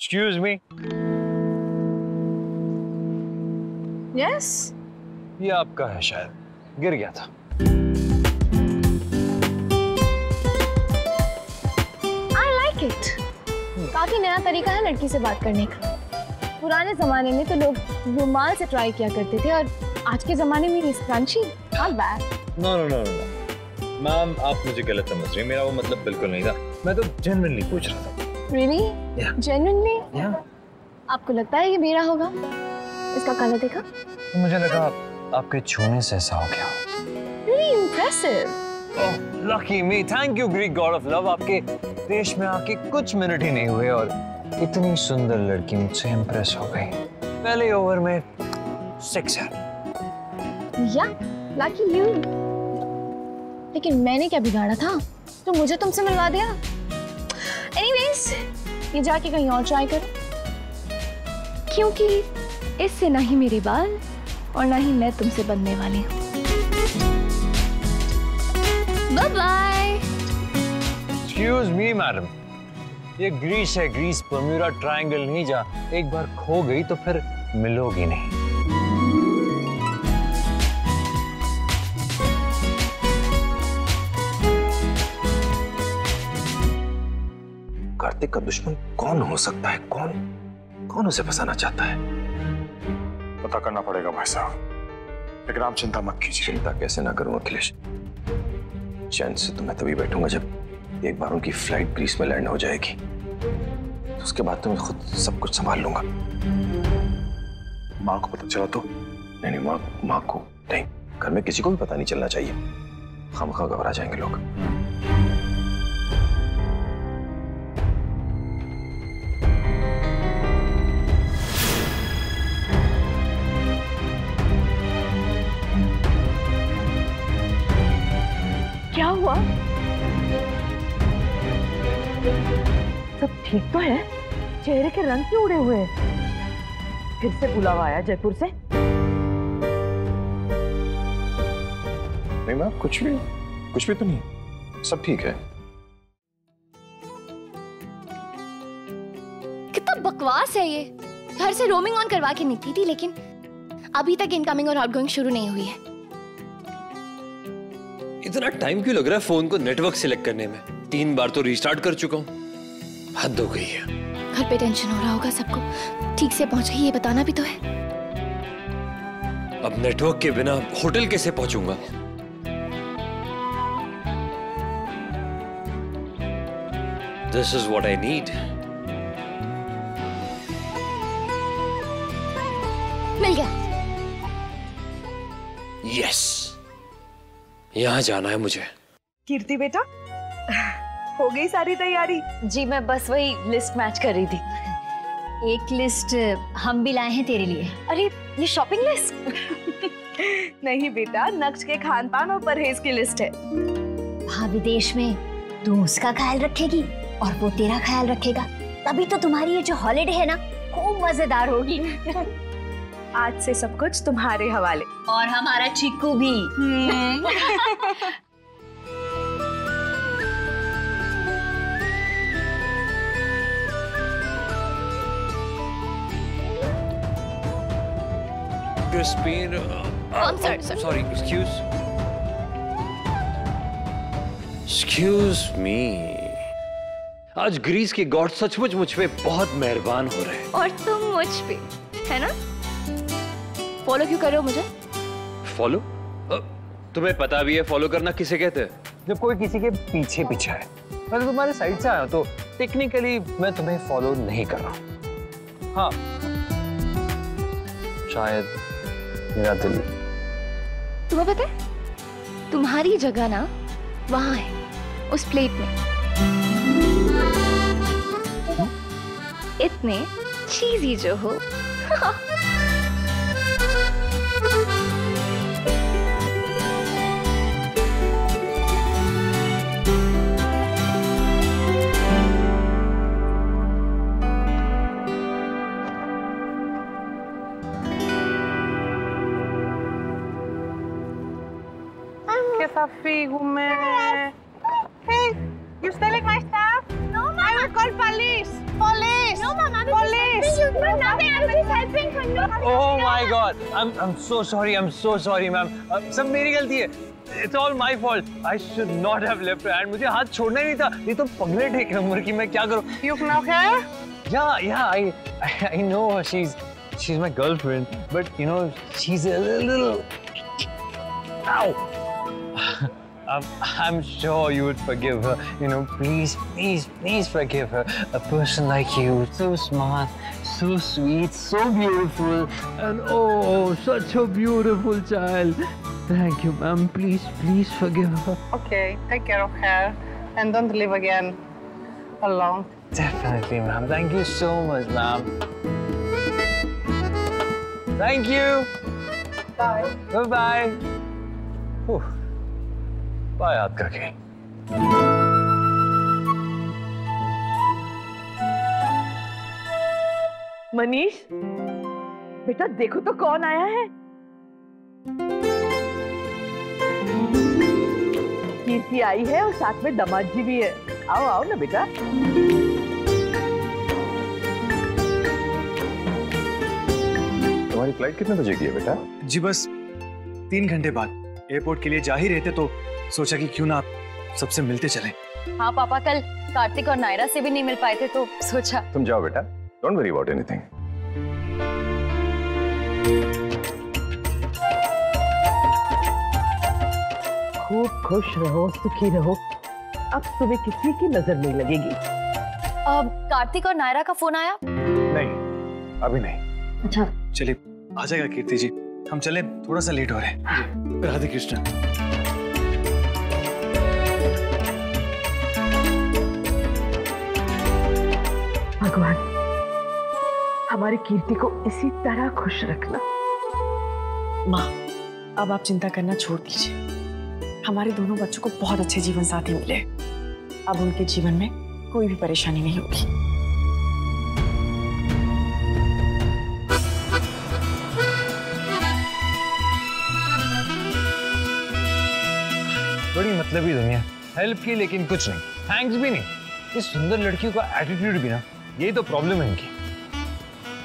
Excuse me. Yes. ये आपका है शायद, गिर गया था। I like it. काफी नया तरीका है लड़की से बात करने का। पुराने जमाने में तो लोग रुमाल से ट्राई किया करते थे और आज के जमाने में scrunchie, not bad. No. Ma'am आप मुझे गलत समझ रही हैं, मेरा वो मतलब बिल्कुल नहीं था। मैं तो जेन्युइनली पूछ रहा था। Really? Yeah. Genuinely? Yeah. आपको लगता है ये मेरा होगा? इसका कलर देखा? मुझे लगा आपके छूने से ऐसा हो गया। Really impressive. Oh, lucky me. Thank you, Greek god of love. आपके देश में आके कुछ मिनट ही नहीं हुए और इतनी सुंदर लड़की मुझसे इम्प्रेस हो गई। पहले ओवर में 6 है। Yeah, lucky you. लेकिन मैंने क्या बिगाड़ा था? तो मुझे तुमसे मिलवा दिया। Anyways, ये जाके कहीं और ट्राई करो। क्योंकि इससे ना ही मेरे बाल और ना ही मैं तुमसे बनने वाली हूँ। Bye bye. Excuse me, madam. ये ग्रीस है, ग्रीस बर्म्यूडा ट्रायंगल नहीं, जा एक बार खो गई तो फिर मिलोगी नहीं। कार्तिक का दुश्मन कौन हो सकता है? कौन उसे फंसाना चाहता है? पता करना पड़ेगा भाई साहब, लेकिन आप चिंता मत कीजिए। चिंता कैसे ना करूं अखिलेश, चैन से तो मैं तभी बैठूंगा जब एक बार उनकी फ्लाइट ग्रीस में लैंड हो जाएगी। तो उसके बाद तो मैं खुद सब कुछ संभाल लूंगा। माँ को पता चला तो? नहीं, माँ को नहीं, घर में किसी को भी पता नहीं चलना चाहिए। खामखा घबरा जाएंगे लोग। क्या हुआ? सब ठीक तो है? चेहरे के रंग क्यों उड़े हुए हैं? फिर से बुलावा आया जयपुर से? नहीं मैम, कुछ भी तो नहीं, सब ठीक है। कितना बकवास है ये। घर से रोमिंग ऑन करवा के निकली थी, लेकिन अभी तक इनकमिंग और आउटगोइंग शुरू नहीं हुई है। इतना टाइम क्यों लग रहा है फोन को नेटवर्क सिलेक्ट करने में? 3 बार तो रिस्टार्ट कर चुका हूँ, हद हो गई है। घर पे टेंशन हो रहा होगा सबको, ठीक से पहुंच गई ये बताना भी तो है। अब नेटवर्क के बिना होटल कैसे पहुंचूंगा? This is what I need. मिल गया। Yes. यहाँ जाना है मुझे। कीर्ति बेटा, हो गई सारी तैयारी? जी मैं बस वही लिस्ट मैच कर रही थी। एक लिस्ट हम भी लाए हैं तेरे लिए। अरे ये शॉपिंग लिस्ट? नहीं बेटा, नक्श के खान पान और परहेज की लिस्ट है। वहाँ विदेश में तू उसका ख्याल रखेगी और वो तेरा ख्याल रखेगा, तभी तो तुम्हारी ये जो हॉलिडे है ना खूब मजेदार होगी। आज से सब कुछ तुम्हारे हवाले। और हमारा चिक्कू भी। Crispin. Sorry. Excuse me. आज ग्रीस के गॉड सचमुच मुझ पे बहुत मेहरबान हो रहे हैं। और तुम मुझ पे, है ना? फॉलो क्यों कर रहे हो मुझे? फॉलो? तुम्हें पता भी है फॉलो करना किसे कहते हैं? जब कोई किसी के पीछे है। मैं तो तुम्हारे साइड से आया, तो टेक्निकली मैं तुम्हें फॉलो नहीं कर रहा हूँ। हाँ, शायद मेरा दिल। तुम्हें पता है, तुम्हारी जगह ना वहां है, उस प्लेट में। इतने चीज़ी जो हो। कैसा फ्री हूँ मैं? Hey, you stealing my stuff? No, I will call police. Police. No, Mom, I'm helping her. No. Oh my God! I'm so sorry. I'm so sorry, ma'am. सब मेरी गलती है. It's all my fault. I should not have left her hand. मुझे हाथ छोड़ना ही नहीं था. ये तो पगलेट एक नंबर की. मैं क्या करूँ? You know her? Yeah. I know her. She's my girlfriend. But you know, she's a little. Ow! I'm sure you would forgive her. You know, please forgive her. A person like you, so smart, so sweet, so beautiful, and oh, such a beautiful child. Thank you, ma'am. Please forgive her. Okay, take care of her and don't live again alone. Definitely, ma'am. Thank you so much, ma'am. Thank you. Bye. Bye-bye. Bye, आपका खेल. मनीष, बेटा देखो तो कौन आया है. कीर्ति आई है और साथ में दामाद जी भी है. आओ आओ ना बेटा. तुम्हारी फ्लाइट कितने बजे की है बेटा? जी बस 3 घंटे बाद. एयरपोर्ट के लिए जा ही रहे थे तो सोचा कि क्यों ना आप सबसे मिलते चलें. हाँ पापा, कल कार्तिक और नायरा से भी नहीं मिल पाए थे तो सोचा. तुम जाओ बेटा. Don't worry about anything. खूब खुश रहो, सुखी रहो. अब तुम्हें किसी की नजर नहीं लगेगी. अब कार्तिक और नायरा का फोन आया? नहीं, अभी नहीं. अच्छा. चलिए आ जाएगा कीर्ति जी. हम चले, थोड़ा सा लेट हो रहे हैं. राधे कृष्ण. भगवान हमारी कीर्ति को इसी तरह खुश रखना. माँ, अब आप चिंता करना छोड़ दीजिए. हमारे दोनों बच्चों को बहुत अच्छे जीवन साथी मिले. अब उनके जीवन में कोई भी परेशानी नहीं होगी. बड़ी मतलबी दुनिया. हेल्प की लेकिन कुछ नहीं. थैंक्स भी नहीं. इस सुंदर लड़कियों का एटीट्यूड भी ना, यही तो प्रॉब्लम है इनकी.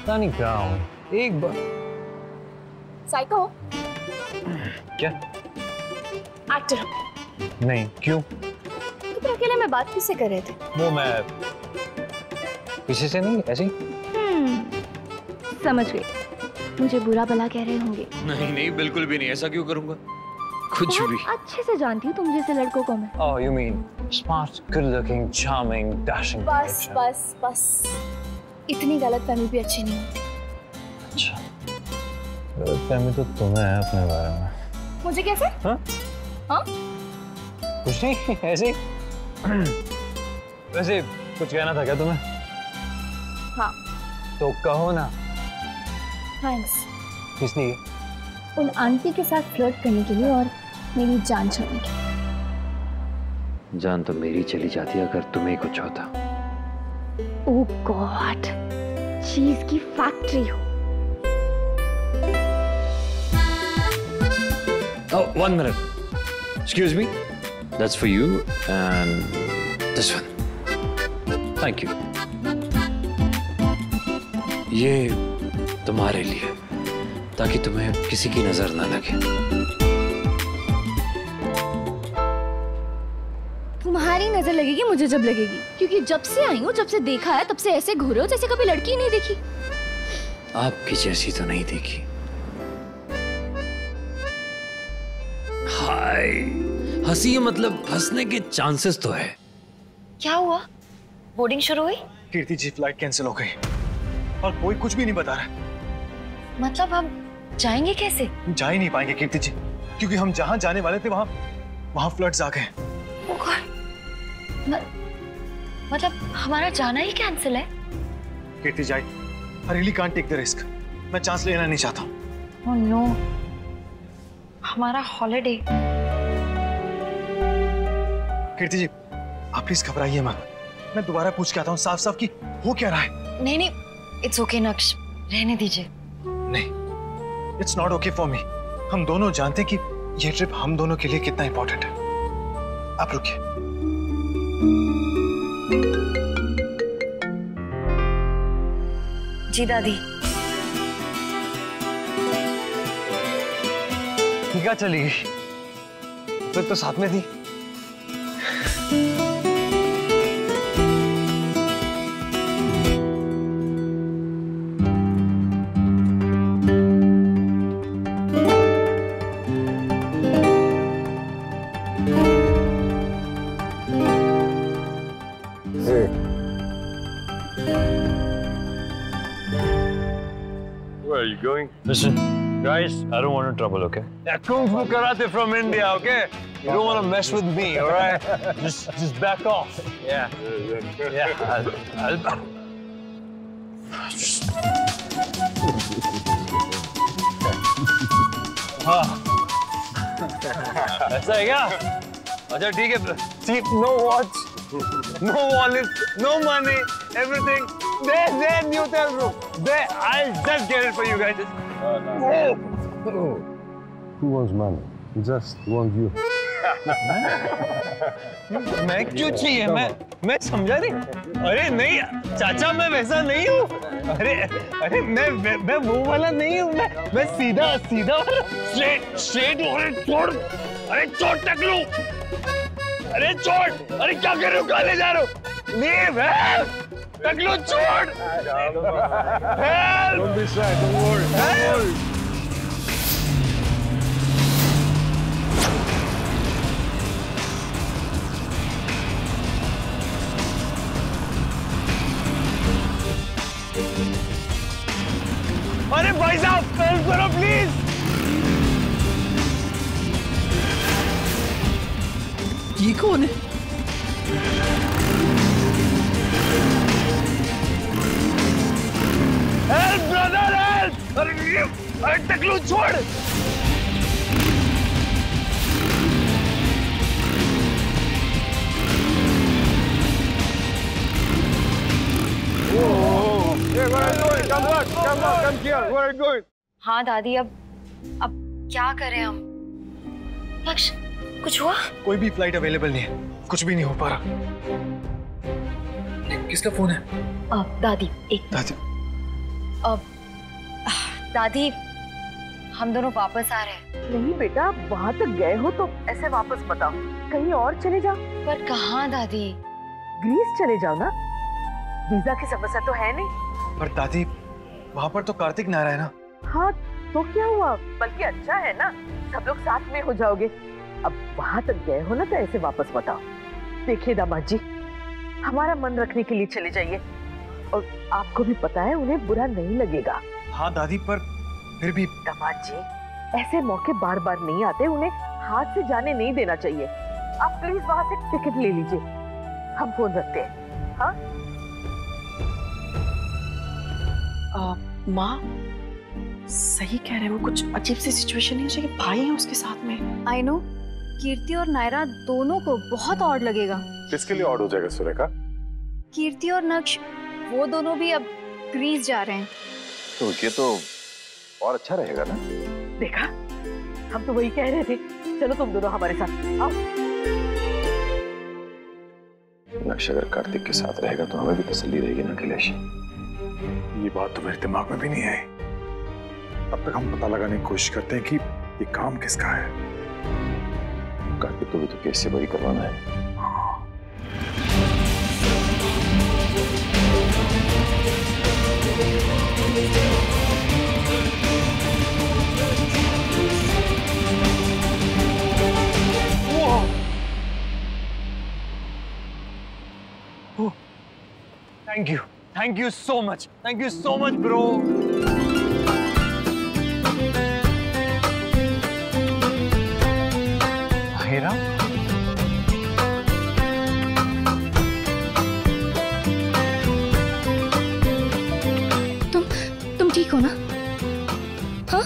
पता नहीं क्या हूँ. एक बार साइको क्या? एक्टर. नहीं, क्यों? तो अकेले में बात किससे कर रहे थे? वो मैं किसी से नहीं, ऐसे ही. समझ गई. मुझे बुरा भला कह रहे होंगे. नहीं, बिल्कुल भी नहीं. ऐसा क्यों करूंगा? कुछ भी. अच्छे से जानती हूँ तुम जैसे लड़कों को मैं. Oh, you mean smart, good-looking, charming, dashing. बस. इतनी गलतफहमी भी अच्छी नहीं होती. अच्छा. गलतफहमी तो तुम्हें है अपने बारे में. मुझे कैसे? हाँ? कुछ नहीं, ऐसे ही. वैसे कुछ कहना था क्या तुम्हें? हाँ. तो कहो ना. थैंक्स. किस लिए? उन आंटी के साथ फ्लर्ट करने के लिए और मेरी जान छोड़ने के लिए. जान तो मेरी चली जाती अगर तुम्हें कुछ होता. ओह गॉड, चीज की फैक्ट्री हो. Oh, 1 minute. Excuse me. That's for you and this one. Thank you. ये तुम्हारे लिए, ताकि तुम्हें किसी की नजर ना लगे. तुम्हारी नजर लगेगी मुझे जब लगेगी, क्योंकि जब से आई हूँ, जब से देखा है, तब से ऐसे घूरे हो जैसे कभी लड़की नहीं देखी. आपकी जैसी तो नहीं देखी. हाय, हंसी मतलब हंसने के चांसेस तो है. क्या हुआ? बोर्डिंग शुरू हुई? कीर्ति जी फ्लाइट कैंसिल हो गई और कोई कुछ भी नहीं बता रहा. मतलब हम जाएंगे कैसे? जा ही नहीं पाएंगे कीर्ति जी, क्योंकि हम जहाँ जाने वाले थे वहाँ फ्लड्स आ गए. मतलब हमारा जाना ही कैंसिल है? कीर्ति जी, I really can't take the risk. मैं चांस लेना नहीं चाहता. Oh no. हमारा हॉलिडे. कीर्ति जी, आप प्लीज घबराइए मत. मैं दोबारा पूछ के आता हूँ साफ-साफ कि हो क्या रहा है. नहीं, इट्स ओके नक्श, रहने दीजिए. नहीं, it's not okay for me. हम दोनों जानते हैं कि ये ट्रिप हम दोनों के लिए कितना इंपॉर्टेंट है. आप रुकिए. जी दादी। ठीक है, चली गई। फिर तो साथ में थी। Where are you going? Listen, guys, I don't want trouble, okay? Yeah, Kung Fu Karate from India, okay? You don't want to mess with me, all right? Just back off. Yeah. I'll हाँ, ऐसा है क्या? अच्छा ठीक है। See, no watch, no wallet, no money, everything. There, new hotel room. There, I'll just get it for you guys. Who wants money? He just wants you. मैं क्यों चाहिए? मैं समझा नहीं। अरे नहीं चाचा, मैं वैसा नहीं हूँ। अरे मैं वो वाला नहीं हूँ। मैं सीधा वाला स्ट्रेट। अरे छोड़, अरे छोड़ टकलू, अरे छोड़, अरे क्या कर रहे हो? कहाँ ले जा रहे हो? लीव, टकलू छोड़। Help! Don't be shy. Don't worry. Don't worry. अरे भाई साहब, हेल्प करो प्लीज। ये कौन है? Help brother, help! अरे टकलू छोड़। हाँ दादी, अब क्या करें हम? लक्ष्य, कुछ हुआ? कोई भी फ्लाइट अवेलेबल नहीं है, कुछ भी नहीं हो पा रहा। किसका फोन है? दादी, एक दादी, हम दोनों वापस आ रहे हैं। नहीं बेटा, वहाँ तक गए हो तो ऐसे वापस मत आओ, कहीं और चले जाओ। पर कहाँ दादी? ग्रीस चले जाओ ना, वीजा की समस्या तो है नहीं। पर दादी, वहाँ पर तो कार्तिक ना रहा है ना। हाँ तो क्या हुआ, बल्कि अच्छा है ना, सब लोग साथ में हो जाओगे। अब वहाँ तक गए हो ना तो ऐसे वापस मत आओ। देखिए दामाद जी, हमारा मन रखने के लिए चले जाइए, और आपको भी पता है उन्हें बुरा नहीं लगेगा। हाँ दादी, पर फिर भी दामाद जी, ऐसे मौके बार बार नहीं आते, उन्हें हाथ से जाने नहीं देना चाहिए। आप प्लीज वहाँ से टिकट ले लीजिए, हम फोन रखते हैं। हाँ माँ सही कह रहे हैं, वो कुछ अजीब सी सिचुएशन है, जैसे भाई है उसके साथ में। आई नो, कीर्ति और नायरा दोनों को बहुत ऑड लगेगा। किसके लिए ऑड हो जाएगा सुरेखा? कीर्ति और नक्श, वो दोनों भी अब ग्रीस जा रहे हैं। तो ये तो और अच्छा रहेगा ना। देखा, हम तो वही कह रहे थे। चलो तुम दोनों हमारे साथ आओ। नक्श अगर कार्तिक के साथ रहेगा तो हमें भी तसल्ली रहेगी ना अखिलेश। ये बात तो मेरे दिमाग में भी नहीं आई। अब तक हम पता लगाने की कोशिश करते हैं कि ये काम किसका है। कार्तिक को भी तो केस से बरी करवाना है। Thank you so much. Thank you so much, bro. हीरा, तुम ठीक हो ना? हाँ,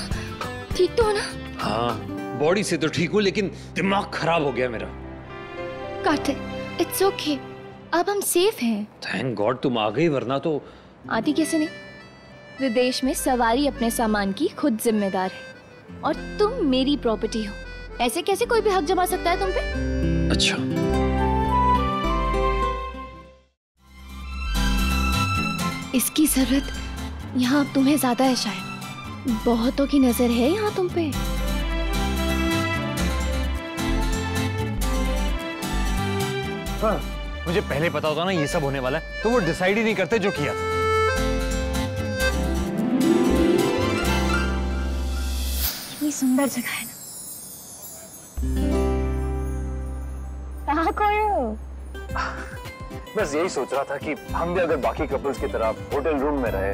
ठीक तो हो ना? हाँ, बॉडी से तो ठीक हूँ, लेकिन दिमाग खराब हो गया मेरा। कार्तिक, इट्स ओके, अब हम सेफ हैं। थैंक गॉड तुम आ गई, वरना तो। आती कैसे नहीं? विदेश में सवारी अपने सामान की खुद जिम्मेदार है, और तुम मेरी प्रॉपर्टी हो। ऐसे कैसे कोई भी हक जमा सकता है तुम पे? अच्छा, इसकी जरूरत यहाँ अब तुम्हें ज्यादा है शायद, बहुतों की नजर है यहाँ तुम पे। हाँ, मुझे पहले पता होता ना ये सब होने वाला है तो वो डिसाइड ही नहीं करते जो किया था। कितनी सुंदर जगह है ना। कहाँ कोई हो? बस यही सोच रहा था कि हम भी अगर बाकी कपल्स की तरह होटल रूम में रहे,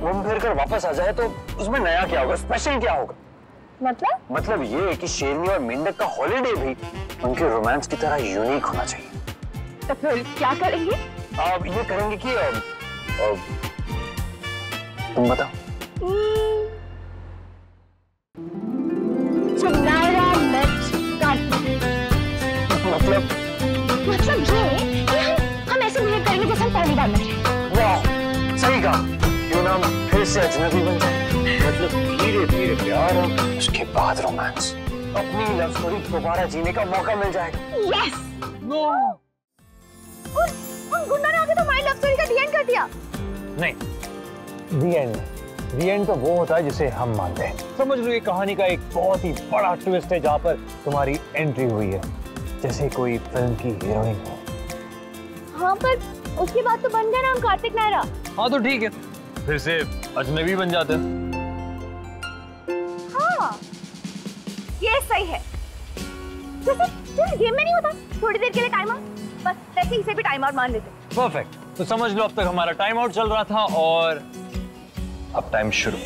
घूम फिर कर वापस आ जाए तो उसमें नया क्या होगा, स्पेशल क्या होगा? मतलब ये कि शेरनी और मेंढक का हॉलिडे भी उनके रोमांस की तरह यूनिक होना चाहिए। तो फिर क्या करेंगे? अब ये करेंगे कि तुम बताओ। मतलब ये कि हम ऐसे बिहेव करेंगे जैसे हम पहली बार मिले। वाह, सही कहा। क्यों ना हम फिर से अजनबी बन जाए, मतलब धीरे धीरे प्यार और उसके बाद रोमांस, अपनी लव स्टोरी दोबारा जीने का मौका मिल जाएगा। यस। नो। उन गुंडा ने आके तो हमारी लव स्टोरी का दी एंड कर दिया। नहीं, दी एंड तो वो होता है जिसे हम मानते हैं। समझ लो ये कहानी का एक बहुत ही बड़ा ट्विस्ट है जहाँ पर तुम्हारी एंट्री हुई है, जैसे कोई फिल्म की हीरोइन हो। हाँ, पर उसके बाद तो बन गया ना हम कार्तिक नायरा। हाँ तो ठीक है, फिर से अजनबी बन जाते हैं। हाँ, ये सही है। जैसे गेम में नहीं होता थोड़ी देर के लिए टाइम आउट, बस वैसे इसे भी टाइम आउट मान लेते। परफेक्ट। तो समझ लो अब तक हमारा टाइम आउट चल रहा था और अब टाइम शुरू।